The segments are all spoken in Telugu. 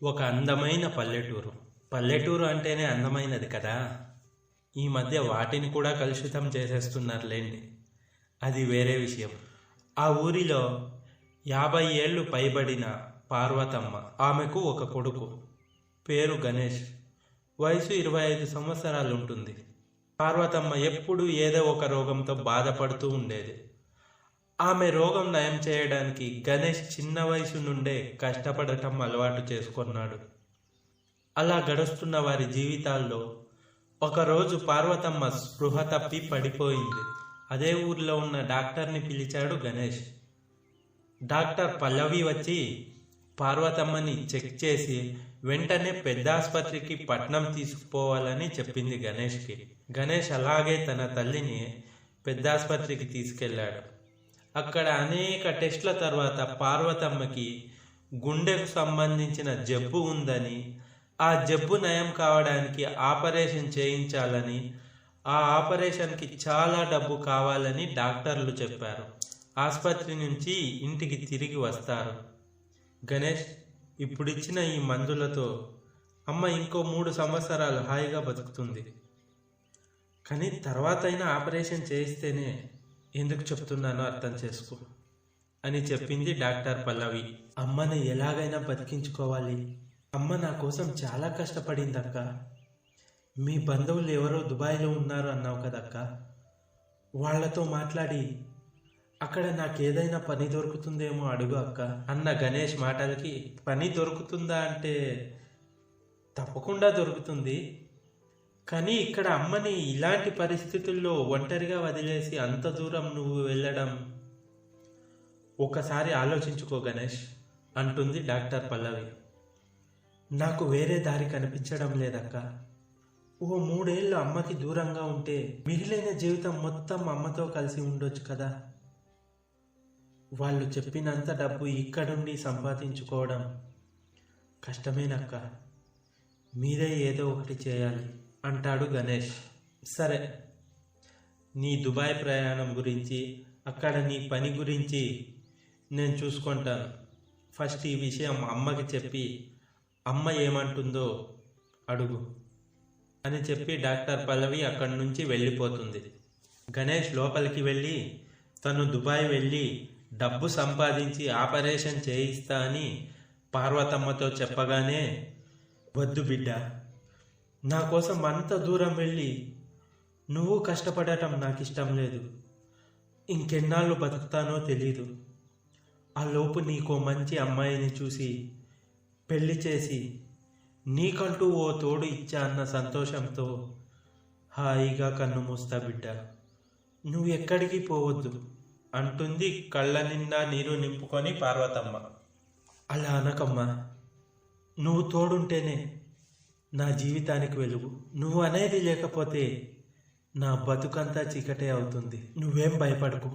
ఒక అందమైన పల్లెటూరు. పల్లెటూరు అంటేనే అందమైనది కదా. ఈ మధ్య వాటిని కూడా కలుషితం చేసేస్తున్నారులేండి, అది వేరే విషయం. ఆ ఊరిలో 50 ఏళ్ళు పైబడిన పార్వతమ్మ, ఆమెకు ఒక కొడుకు, పేరు గణేష్. వయసు 25 సంవత్సరాలు ఉంటుంది. పార్వతమ్మ ఎప్పుడూ ఏదో ఒక రోగంతో బాధపడుతూ ఉండేది. ఆమె రోగం నయం చేయడానికి గణేష్ చిన్న వయసు నుండే కష్టపడటం అలవాటు చేసుకున్నాడు. అలా గడుస్తున్న వారి జీవితాల్లో ఒకరోజు పార్వతమ్మ స్పృహ తప్పి పడిపోయింది. అదే ఊర్లో ఉన్న డాక్టర్ని పిలిచాడు గణేష్. డాక్టర్ పల్లవి వచ్చి పార్వతమ్మని చెక్ చేసి వెంటనే పెద్ద ఆసుపత్రికి పట్నం తీసుకుపోవాలని చెప్పింది గణేష్కి. గణేష్ అలాగే తన తల్లిని పెద్ద ఆసుపత్రికి తీసుకెళ్లాడు. అక్కడ అనేక టెస్టుల తర్వాత పార్వతమ్మకి గుండెకు సంబంధించిన జబ్బు ఉందని, ఆ జబ్బు నయం కావడానికి ఆపరేషన్ చేయించాలని, ఆ ఆపరేషన్కి చాలా డబ్బు కావాలని డాక్టర్లు చెప్పారు. ఆసుపత్రి నుంచి ఇంటికి తిరిగి వస్తారు. గణేష్ ఇప్పుడిచ్చిన ఈ మందులతో అమ్మ ఇంకో 3 సంవత్సరాలు హాయిగా బతుకుతుంది, కానీ తర్వాతైనా ఆపరేషన్ చేయిస్తేనే, ఎందుకు చెప్తున్నానో అర్థం చేసుకో అని చెప్పింది డాక్టర్ పల్లవి. అమ్మని ఎలాగైనా బతికించుకోవాలి. అమ్మ నా కోసం చాలా కష్టపడిందక్క. మీ బంధువులు ఎవరో దుబాయ్లో ఉన్నారు అన్నావు కదక్క, వాళ్లతో మాట్లాడి అక్కడ నాకేదైనా పని దొరుకుతుందేమో అడుగు అక్క అన్న గణేష్ మాటలకి, పని దొరుకుతుందా అంటే తప్పకుండా దొరుకుతుంది, కానీ ఇక్కడ అమ్మని ఇలాంటి పరిస్థితుల్లో ఒంటరిగా వదిలేసి అంత దూరం నువ్వు వెళ్ళడం ఒకసారి ఆలోచించుకో గణేష్ అంటుంది డాక్టర్ పల్లవి. నాకు వేరే దారి కనిపించడం లేదక్క. ఓ 3 ఏళ్ళు అమ్మకి దూరంగా ఉంటే మిగిలిన జీవితం మొత్తం అమ్మతో కలిసి ఉండొచ్చు కదా. వాళ్ళు చెప్పినంత డబ్బు ఇక్కడుండి సంపాదించుకోవడం కష్టమేనక్క. మీరే ఏదో ఒకటి చేయాలి అంటాడు గణేష్. సరే, నీ దుబాయ్ ప్రయాణం గురించి, అక్కడ నీ పని గురించి నేను చూసుకుంటాను. ఫస్ట్ ఈ విషయం అమ్మకి చెప్పి అమ్మ ఏమంటుందో అడుగు అని చెప్పి డాక్టర్ పల్లవి అక్కడి నుంచి వెళ్ళిపోతుంది. గణేష్ లోపలికి వెళ్ళి తను దుబాయ్ వెళ్ళి డబ్బు సంపాదించి ఆపరేషన్ చేయిస్తా అని పార్వతమ్మతో చెప్పగానే, వద్దు బిడ్డ, నా కోసం అంత దూరం వెళ్ళి నువ్వు కష్టపడటం నాకు ఇష్టం లేదు. ఇంకెన్నాళ్ళు బతుకుతానో తెలీదు. ఆ లోపు నీకో మంచి అమ్మాయిని చూసి పెళ్లి చేసి నీకంటూ ఓ తోడు ఇచ్చా అన్న సంతోషంతో హాయిగా కన్ను మూస్తా బిడ్డ. నువ్వు ఎక్కడికి పోవద్దు అంటుంది కళ్ళ నిండా నీరు నింపుకొని పార్వతమ్మ. అలా అనకమ్మా, నువ్వు తోడుంటేనే నా జీవితానికి వెలుగు. నువ్వు అనేది లేకపోతే నా బతుకంతా చీకటే అవుతుంది. నువ్వేం భయపడకు.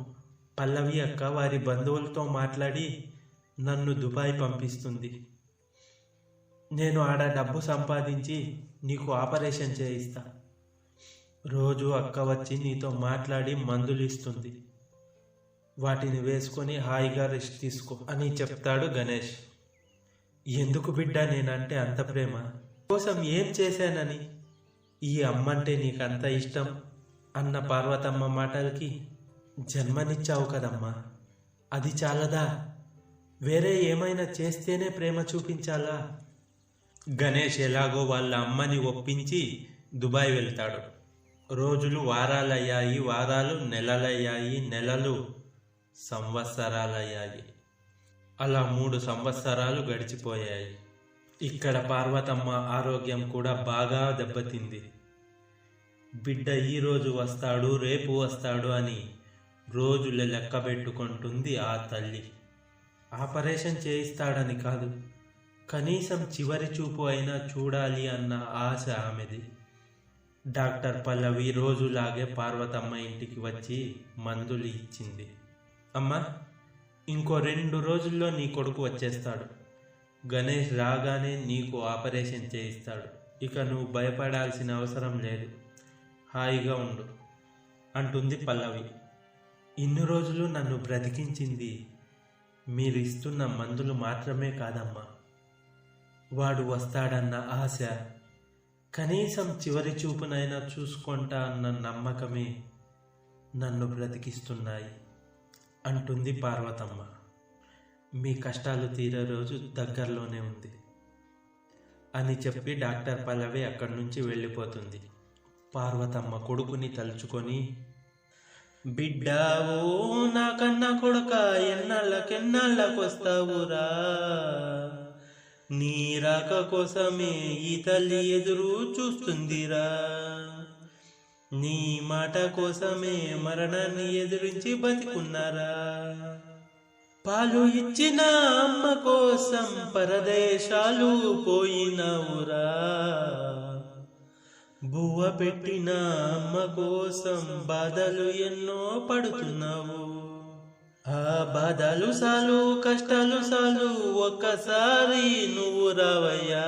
పల్లవి అక్క వారి బంధువులతో మాట్లాడి నన్ను దుబాయ్ పంపిస్తుంది. నేను ఆడ డబ్బు సంపాదించి నీకు ఆపరేషన్ చేయిస్తా. రోజు అక్క వచ్చి నీతో మాట్లాడి మందులు ఇస్తుంది. వాటిని వేసుకొని హాయిగా రెస్ట్ తీసుకో అని చెప్తాడు గణేష్. ఎందుకు బిడ్డ నేనంటే అంత ప్రేమ? కోసం ఏం చేశానని ఈ అమ్మంటే నీకంత ఇష్టం అన్న పార్వతమ్మ మాటలకి, జన్మనిచ్చావు కదమ్మా, అది చాలదా? వేరే ఏమైనా చేస్తేనే ప్రేమ చూపించాలా? గణేష్ ఎలాగో వాళ్ళ అమ్మని ఒప్పించి దుబాయ్ వెళ్తాడు. రోజులు వారాలయ్యాయి, వారాలు నెలలయ్యాయి, నెలలు సంవత్సరాలయ్యాయి. అలా 3 సంవత్సరాలు గడిచిపోయాయి. ఇక్కడ పార్వతమ్మ ఆరోగ్యం కూడా బాగా దెబ్బతింది. బిడ్డ ఈరోజు వస్తాడు, రేపు వస్తాడు అని రోజులు లెక్క పెట్టుకుంటుంది ఆ తల్లి. ఆపరేషన్ చేయిస్తాడని కాదు, కనీసం చివరి చూపు అయినా చూడాలి అన్న ఆశ ఆమెది. డాక్టర్ పల్లవి రోజులాగే పార్వతమ్మ ఇంటికి వచ్చి మందులు ఇచ్చింది. అమ్మా, ఇంకో 2 రోజుల్లో నీ కొడుకు వచ్చేస్తాడు. గణేష్ రాగానే నీకు ఆపరేషన్ చేయిస్తాడు. ఇక నువ్వు భయపడాల్సిన అవసరం లేదు, హాయిగా ఉండు అంటుంది పల్లవి. ఇన్ని రోజులు నన్ను బ్రతికించింది మీరు ఇస్తున్న మందులు మాత్రమే కాదమ్మా, వాడు వస్తాడన్న ఆశ, కనీసం చివరి చూపునైనా చూసుకుంటా అన్న నమ్మకమే నన్ను బ్రతికిస్తున్నాయి అంటుంది పార్వతమ్మ. మీ కష్టాలు తీరే రోజు దగ్గరలోనే ఉంది అని చెప్పి డాక్టర్ పల్లవి అక్కడి నుంచి వెళ్ళిపోతుంది. పార్వతమ్మ కొడుకుని తలుచుకొని, బిడ్డా ఓ నా కన్నా కొడుక, ఎన్నాళ్ళకొస్తావురా? నీ రాక కోసమే ఈ తల్లి ఎదురు చూస్తుందిరా. నీ మాట కోసమే మరణాన్ని ఎదురించి బతికున్నారా. పాలు ఇచ్చిన అమ్మ కోసం పరదేశాలు పోయినవురా. బువ్వ పెట్టిన అమ్మ కోసం బాధలు ఎన్నో పడుతున్నావు. ఆ బాధలు సాలు, కష్టాలు సాలు, ఒక్కసారి నువ్వు రావయ్యా.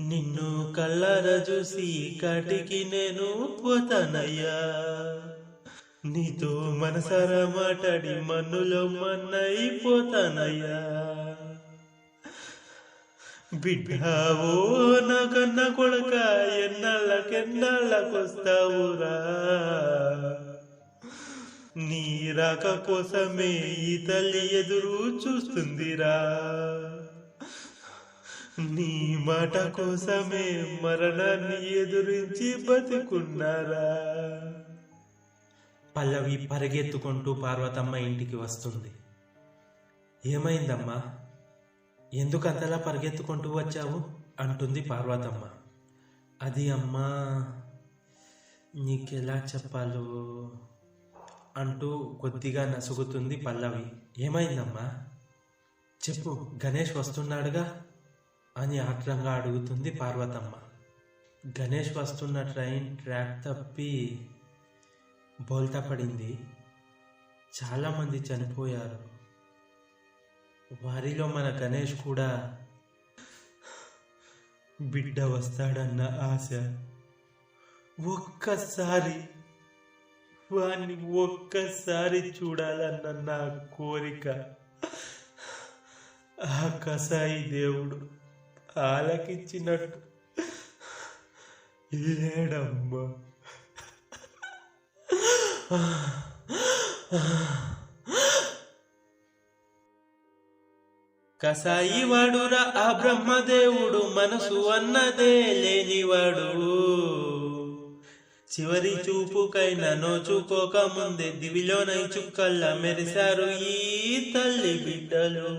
నిన్ను కళ్ళార చూసి కాటికి నేను పోతానయ్యా. నీతో మనసారా మాట్లాడి మన్నులో మన్నైపోతానయ్యా. బిడ్డావో నా కన్నా కొడుక, ఎన్నాళ్ళకొస్తావురా? నీ రాక కోసమే ఈ తల్లి ఎదురు చూస్తుందిరా. నీ మాట కోసమే మరణాన్ని ఎదురించి బతికున్నారా. పల్లవి పరిగెత్తుకుంటూ పార్వతమ్మ ఇంటికి వస్తుంది. ఏమైందమ్మా, ఎందుకంతలా పరిగెత్తుకుంటూ వచ్చావు అంటుంది పార్వతమ్మ. అది అమ్మా, నీకెలా చెప్పాలో అంటూ కొద్దిగా నసుగుతుంది పల్లవి. ఏమైందమ్మా చెప్పు, గణేష్ వస్తున్నాడుగా అని ఆత్రంగా అడుగుతుంది పార్వతమ్మ. గణేష్ వస్తున్న ట్రైన్ ట్రాక్ తప్పి బోల్తా పడింది. చాలామంది చనిపోయారు. వారిలో మన గణేష్ కూడా. బిడ్డ వస్తాడన్న ఆశ, ఒక్కసారి వాణ్ణి ఒక్కసారి చూడాలన్న నా కోరిక ఆ కసాయి దేవుడు ఆలకించినట్టు లేడమ్మా. కసాయి వాడురా ఆ బ్రహ్మదేవుడు, మనసు అన్నదే లేనివాడు. చివరి చూపుకైనా నోచుకోక ముందే దివిలోనై చుక్కల్లా మెరిశారు ఈ తల్లి బిడ్డలు.